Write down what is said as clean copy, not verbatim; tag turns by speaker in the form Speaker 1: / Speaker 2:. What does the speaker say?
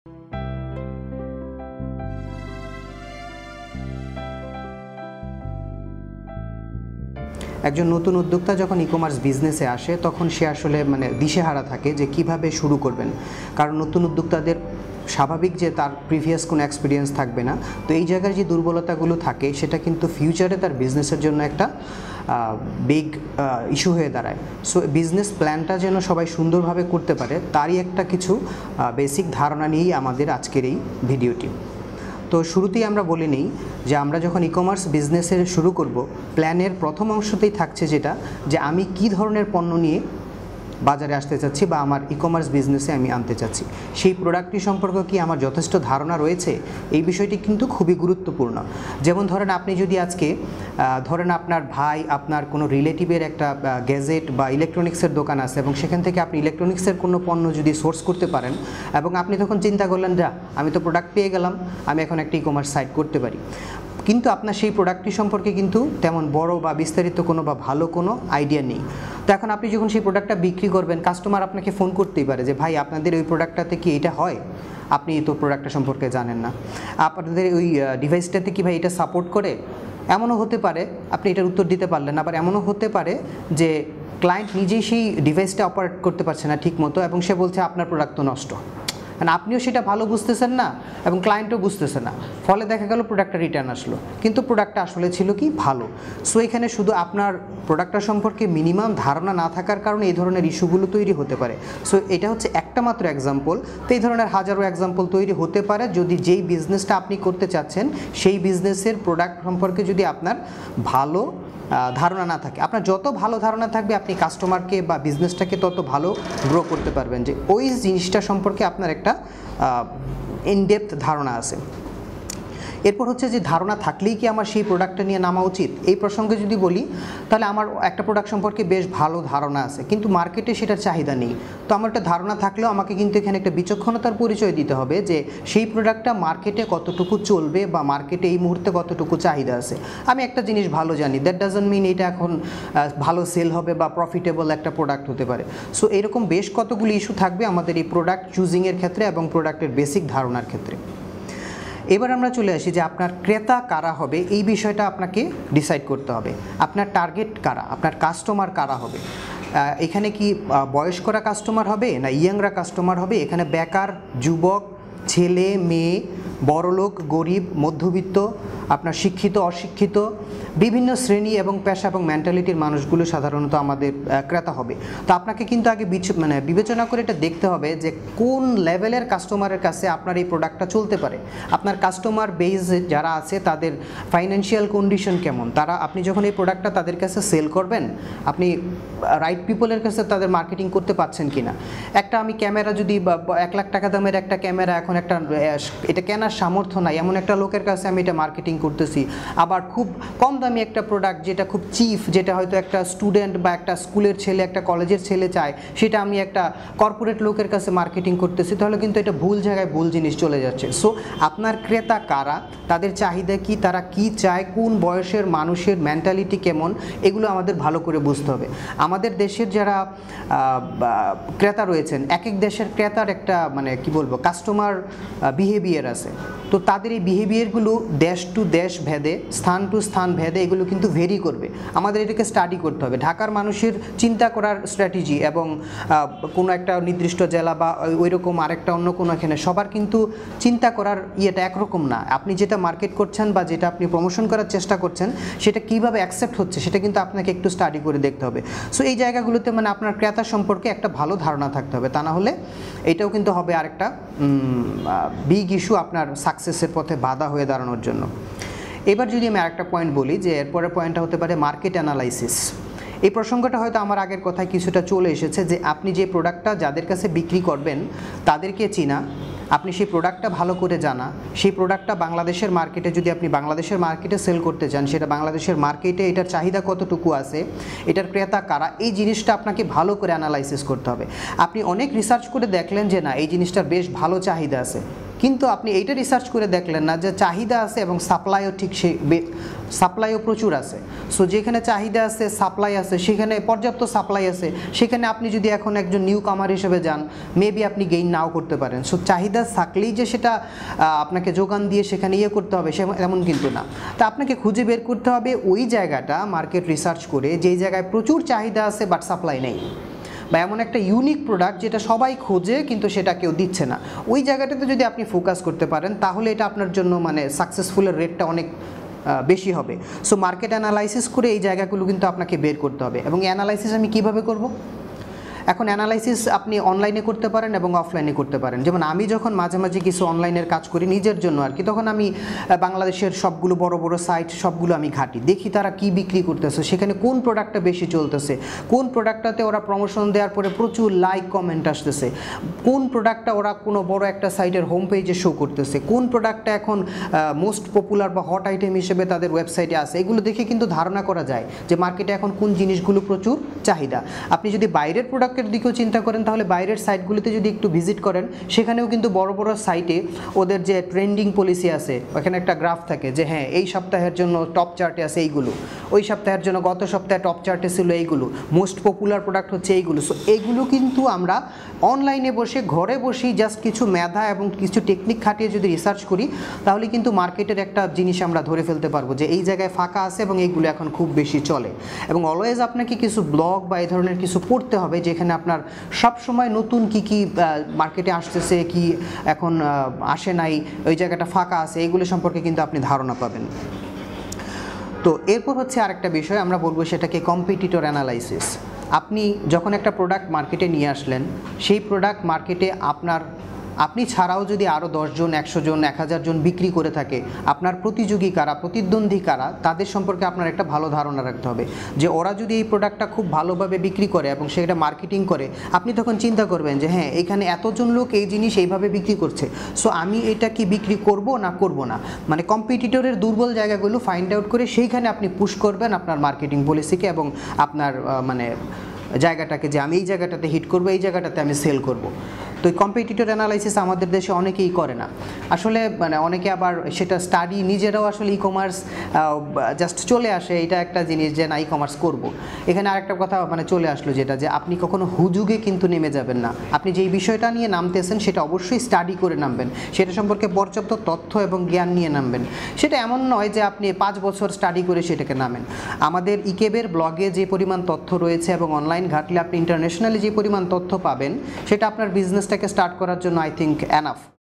Speaker 1: একজন নতুন উদ্যোক্তা যখন ই-কমার্স বিজনেসে আসে তখন সে আসলে দিশেহারা থাকে যে কিভাবে শুরু করবেন। কারণ নতুন উদ্যোক্তাদের স্বাভাবিক যে তার প্রিভিয়াস কোনো এক্সপিরিয়েন্স থাকবে না, তো এই জায়গার যে দুর্বলতাগুলো থাকে সেটা কিন্তু ফিউচারে তার বিজনেসের জন্য একটা বিগ ইস্যু হয়ে দাঁড়ায়। সো বিজনেস প্ল্যানটা যেন সবাই সুন্দরভাবে করতে পারে তারই একটা কিছু বেসিক ধারণা নিয়েই আমাদের আজকের এই ভিডিওটি। তো শুরুতেই আমরা বলে নিই যে আমরা যখন ই-কমার্স বিজনেসের শুরু করব, প্ল্যানের প্রথম অংশতেই থাকছে যেটা যে আমি কি ধরনের পণ্য নিয়ে বাজারে আসতে চাচ্ছি বা আমার ই-কমার্স বিজনেসে আমি আনতে চাচ্ছি, সেই প্রোডাক্টটি সম্পর্কে কি আমার যথেষ্ট ধারণা রয়েছে, এই বিষয়টি কিন্তু খুবই গুরুত্বপূর্ণ। যেমন ধরেন আপনি যদি আজকে ধরেন আপনার ভাই আপনার কোনো রিলেটিভের একটা গ্যাজেট বা ইলেকট্রনিক্সের দোকান আছে এবং সেখান থেকে আপনি ইলেকট্রনিক্সের কোনো পণ্য যদি সোর্স করতে পারেন এবং আপনি তখন চিন্তা করলেন যা আমি তো প্রোডাক্ট পেয়ে গেলাম, আমি এখন একটা ই-কমার্স সাইট করতে পারি, কিন্তু আপনার সেই প্রোডাক্টটি সম্পর্কে কিন্তু তেমন বড় বা বিস্তারিত কোনো বা ভালো কোনো আইডিয়া নেই। তো এখন আপনি যখন সেই প্রোডাক্টটা বিক্রি করবেন, কাস্টমার আপনাকে ফোন করতেই পারে যে ভাই আপনাদের ওই প্রোডাক্টটাতে কি এটা হয়, আপনি তো প্রোডাক্টটা সম্পর্কে জানেন না, আপনাদের ওই ডিভাইসটাতে কি ভাই এটা সাপোর্ট করে। এমনও হতে পারে আপনি এটার উত্তর দিতে পারলেন, আবার এমনও হতে পারে যে ক্লায়েন্ট নিজেই সেই ডিভাইসটা অপারেট করতে পারছে না ঠিক মতো এবং সে বলছে আপনার প্রোডাক্ট তো নষ্ট, কারণ আপনিও সেটা ভালো বুঝতেছেন না এবং ক্লায়েন্টও বুঝতেছে না, ফলে দেখা গেল প্রোডাক্টটা রিটার্ন আসলো, কিন্তু প্রোডাক্টটা আসলে ছিল কি ভালো। সো এখানে শুধু আপনার প্রোডাক্টটা সম্পর্কে মিনিমাম ধারণা না থাকার কারণে এই ধরনের ইস্যুগুলো তৈরি হতে পারে। সো এটা হচ্ছে একটা মাত্র এক্সাম্পল, তো এই ধরনের হাজারো এক্সাম্পল তৈরি হতে পারে যদি যেই বিজনেসটা আপনি করতে চাচ্ছেন সেই বিজনেসের প্রোডাক্ট সম্পর্কে যদি আপনার ভালো ধারণা না থাকে। আপনার যত ভালো ধারণা থাকবে আপনি কাস্টমারকে বা বিজনেসটাকে তত ভালো গ্রো করতে পারবেন, যে ওই জিনিসটা সম্পর্কে আপনার একটা ইনডেপথ ধারণা আছে। এরপর হচ্ছে যে ধারণা থাকলেই কি আমার সেই প্রোডাক্টটা নিয়ে নামা উচিত, এই প্রসঙ্গে যদি বলি তাহলে আমার একটা প্রোডাক্ট সম্পর্কে বেশ ভালো ধারণা আছে কিন্তু মার্কেটে সেটার চাহিদা নেই। তো আমার একটা ধারণা থাকলেও আমাকে কিন্তু এখানে একটা বিচক্ষণতার পরিচয় দিতে হবে যে সেই প্রোডাক্টটা মার্কেটে কতটুকু চলবে বা মার্কেটে এই মুহূর্তে কতটুকু চাহিদা আছে। আমি একটা জিনিস ভালো জানি, দ্যাট ডাজন্ট মিন এটা এখন ভালো সেল হবে বা প্রফিটেবল একটা প্রোডাক্ট হতে পারে। সো এরকম বেশ কতগুলি ইস্যু থাকবে আমাদের এই প্রোডাক্ট চুজিংয়ের ক্ষেত্রে এবং প্রোডাক্টের বেসিক ধারণার ক্ষেত্রে। এবার আমরা চলে আসি যে আপনার ক্রেতা কারা হবে, এই বিষয়টা আপনাকে ডিসাইড করতে হবে। আপনার টার্গেট কারা, আপনার কাস্টমার কারা হবে। এখানে কি বয়স্করা কাস্টমার হবে না ইয়াংরা কাস্টমার হবে, এখানে বেকার, যুবক, ছেলে মেয়ে, বড়লোক, গরিব, মধ্যবিত্ত, আপনার শিক্ষিত, অশিক্ষিত, বিভিন্ন শ্রেণী এবং পেশা এবং মেন্টালিটির মানুষগুলো সাধারণত আমাদের ক্রেতা হবে। তো আপনাকে কিন্তু আগে বিবেচনা করে এটা দেখতে হবে যে কোন লেভেলের কাস্টমারের কাছে আপনার এই প্রোডাক্টটা চলতে পারে। আপনার কাস্টমার বেস যারা আছে তাদের ফাইন্যান্সিয়াল কন্ডিশন কেমন, তারা আপনি যখন এই প্রোডাক্টটা তাদের কাছে সেল করবেন আপনি রাইট পিপলের কাছে তাদের মার্কেটিং করতে পারছেন কিনা। একটা আমি ক্যামেরা যদি 1 লাখ টাকা দামের একটা ক্যামেরা এখন একটা এটা কেনার সামর্থ্য নাই এমন একটা লোকের কাছে আমি এটা মার্কেটিং করতেছি, আবার খুব কম দামি একটা প্রোডাক্ট যেটা খুব চিফ, যেটা হয়তো একটা স্টুডেন্ট বা একটা স্কুলের ছেলে একটা কলেজের ছেলে চায়, সেটা আমি একটা কর্পোরেট লোকের কাছে মার্কেটিং করতেছি, তাহলে কিন্তু এটা ভুল জায়গায় ভুল জিনিস চলে যাচ্ছে। সো আপনার ক্রেতা কারা, তাদের চাহিদা কি, তারা কি চায়, কোন বয়সের মানুষের মেন্টালিটি কেমন, এগুলো আমাদের ভালো করে বুঝতে হবে। আমাদের দেশের যারা ক্রেতা রয়েছেন, এক এক দেশের ক্রেতার একটা কি বলবো কাস্টমার বিহেভিয়ার আছে। তো তাদের এই বিহেভিয়ারগুলো দেশ টু দেশ ভেদে, স্থান টু স্থান ভেদে এগুলো কিন্তু ভেরি করবে। আমাদের এটাকে স্টাডি করতে হবে। ঢাকার মানুষের চিন্তা করার স্ট্র্যাটেজি এবং কোনো একটা নির্দিষ্ট জেলা বা ওইরকম আরেকটা অন্য কোনো এখানে সবার কিন্তু চিন্তা করার ইয়েটা একরকম না। আপনি যেটা মার্কেট করছেন বা যেটা আপনি প্রমোশন করার চেষ্টা করছেন সেটা কীভাবে অ্যাকসেপ্ট হচ্ছে সেটা কিন্তু আপনাকে একটু স্টাডি করে দেখতে হবে। সো এই জায়গাগুলোতে আপনার ক্রেতা সম্পর্কে একটা ভালো ধারণা থাকতে হবে, তা না হলে এটাও কিন্তু হবে আরেকটা বিগ ইস্যু আপনার সাকসেসের পথে বাধা হয়ে দাঁড়ানোর জন্য। এবার যদি আমি আরেকটা পয়েন্ট বলি যে এরপরের পয়েন্টটা হতে পারে মার্কেট অ্যানালাইসিস। এই প্রসঙ্গটা হয়তো আমার আগের কথায় কিছুটা চলে এসেছে যে আপনি যে প্রোডাক্টটা যাদের কাছে বিক্রি করবেন তাদেরকে চিনা, আপনি সেই প্রোডাক্টটা ভালো করে জানা, সেই প্রোডাক্টটা বাংলাদেশের মার্কেটে যদি আপনি বাংলাদেশের মার্কেটে সেল করতে চান, সেটা বাংলাদেশের মার্কেটে এটার চাহিদা কতটুকু আছে, এটার ক্রেতা কারা, এই জিনিসটা আপনাকে ভালো করে অ্যানালাইসিস করতে হবে। আপনি অনেক রিসার্চ করে দেখলেন যে না এই জিনিসটার বেশ ভালো চাহিদা আছে, কিন্তু আপনি এইটা রিসার্চ করে দেখলেন না যে চাহিদা আছে এবং সাপ্লাইও ঠিক সাপ্লাইও প্রচুর আছে। সো যেখানে চাহিদা আছে, সাপ্লাই আছে, সেখানে পর্যাপ্ত সাপ্লাই আছে, সেখানে আপনি যদি এখন একজন নিউ কামার হিসেবে যান, মেবি আপনি গেইন নাও করতে পারেন। সো চাহিদা থাকলেই যে সেটা আপনাকে যোগান দিয়ে সেখানে করতে হবে এমন কিন্তু না। তা আপনাকে খুঁজে বের করতে হবে ওই জায়গাটা মার্কেট রিসার্চ করে যেই জায়গায় প্রচুর চাহিদা আছে বাট সাপ্লাই নেই, বা এমন একটা ইউনিক প্রোডাক্ট যেটা সবাই খোঁজে কিন্তু সেটা কেউ দিচ্ছে না। ওই জায়গাটাতে যদি আপনি ফোকাস করতে পারেন তাহলে এটা আপনার জন্য মানে সাকসেসফুলের রেটটা অনেক বেশি হবে। সো মার্কেট অ্যানালাইসিস করে এই জায়গাগুলো কিন্তু আপনাকে বের করতে হবে। এবং অ্যানালাইসিস আমি কিভাবে করব? এখন অ্যানালাইসিস আপনি অনলাইনে করতে পারেন এবং অফলাইনে করতে পারেন। যেমন আমি যখন মাঝে মাঝে কিছু অনলাইনের কাজ করি নিজের জন্য আর কি, তখন আমি বাংলাদেশের সবগুলো বড় বড় সাইট সবগুলো আমি ঘাঁটি, দেখি তারা কি বিক্রি করতেছে, সেখানে কোন প্রোডাক্টটা বেশি চলতেছে, কোন প্রোডাক্টটাতে ওরা প্রমোশন দেওয়ার পরে প্রচুর লাইক কমেন্ট আসতেছে, কোন প্রোডাক্টটা ওরা কোনো বড় একটা সাইটের হোম পেজে শো করতেছে, কোন প্রোডাক্টটা এখন মোস্ট পপুলার বা হট আইটেম হিসেবে তাদের ওয়েবসাইটে আছে। এগুলো দেখে কিন্তু ধারণা করা যায় যে মার্কেটে এখন কোন জিনিসগুলো প্রচুর চাহিদা। আপনি যদি বাইরের প্রোডাক্টের দিকেও চিন্তা করেন তাহলে বাইরের সাইটগুলিতে যদি একটু ভিজিট করেন, সেখানেও কিন্তু বড় বড় সাইটে ওদের যে ট্রেন্ডিং পলিসি আছে ওখানে একটা গ্রাফ থাকে যে হ্যাঁ এই সপ্তাহের জন্য টপ চার্টে আছে এইগুলো, ওই সপ্তাহের জন্য গত সপ্তাহে টপ চার্টে ছিল এইগুলো, মোস্ট পপুলার প্রোডাক্ট হচ্ছে এইগুলো। সো এইগুলো কিন্তু আমরা অনলাইনে বসে ঘরে বসেই জাস্ট কিছু মেধা এবং কিছু টেকনিক খাটিয়ে যদি রিসার্চ করি তাহলে কিন্তু মার্কেটের একটা জিনিস আমরা ধরে ফেলতে পারবো যে এই জায়গায় ফাঁকা আছে এবং এইগুলো এখন খুব বেশি চলে। এবং অলওয়েজ আপনাকে কিছু ব্লগ বা এই ধরনের কিছু পড়তে হবে যেখানে আপনার সব সময় নতুন কি মার্কেটে আসতেছে, কি এখন আসে নাই, ওই জায়গাটা ফাঁকা আছে, এগুলো সম্পর্কে কিন্তু আপনি ধারণা পাবেন। তো এরপর হচ্ছে আরেকটা বিষয় আমরা বলবো, সেটাকে কম্পিটিটর অ্যানালাইসিস। আপনি যখন একটা প্রোডাক্ট মার্কেটে নিয়ে আসলেন, সেই প্রোডাক্ট মার্কেটে আপনি ছাড়াও যদি আরও 10 জন, 100 জন, 1000 জন বিক্রি করে থাকে, আপনার প্রতিযোগী কারা, প্রতিদ্বন্দ্বী কারা, তাদের সম্পর্কে আপনার একটা ভালো ধারণা রাখতে হবে যে ওরা যদি এই প্রোডাক্টটা খুব ভালোভাবে বিক্রি করে এবং সেটা মার্কেটিং করে, আপনি তখন চিন্তা করবেন যে হ্যাঁ এখানে এতজন লোক এই জিনিস এইভাবে বিক্রি করছে, সো আমি এটা কি বিক্রি করব না করব না। মানে কম্পিটিটরের দুর্বল জায়গাগুলো ফাইন্ড আউট করে সেইখানে আপনি পুশ করবেন আপনার মার্কেটিং পলিসিকে এবং আপনার মানে জায়গাটাকে, যে আমি এই জায়গাটাতে হিট করব, এই জায়গাটাতে আমি সেল করব। তো এই কম্পিটিটর অ্যানালাইসিস আমাদের দেশে অনেকেই করে না আসলে, মানে অনেকে আবার সেটা স্টাডি নিজেরাও আসলে ই কমার্স জাস্ট চলে আসে, এটা একটা জিনিস যে না ই কমার্স করবো। এখানে আরেকটা কথা মানে চলে আসলো যেটা, যে আপনি কখনো হুজুগে কিন্তু নেমে যাবেন না। আপনি যেই বিষয়টা নিয়ে নামতেছেন সেটা অবশ্যই স্টাডি করে নামবেন, সেটা সম্পর্কে পর্যাপ্ত তথ্য এবং জ্ঞান নিয়ে নামবেন। সেটা এমন নয় যে আপনি 5 বছর স্টাডি করে সেটাকে নামেন। আমাদের ইকেবের ব্লগে যে পরিমাণ তথ্য রয়েছে এবং অনলাইন ঘাটলে আপনি ইন্টারন্যাশনালি যে পরিমাণ তথ্য পাবেন, সেটা আপনার বিজনেসটাকে স্টার্ট করার জন্য আই থিঙ্ক এনাফ।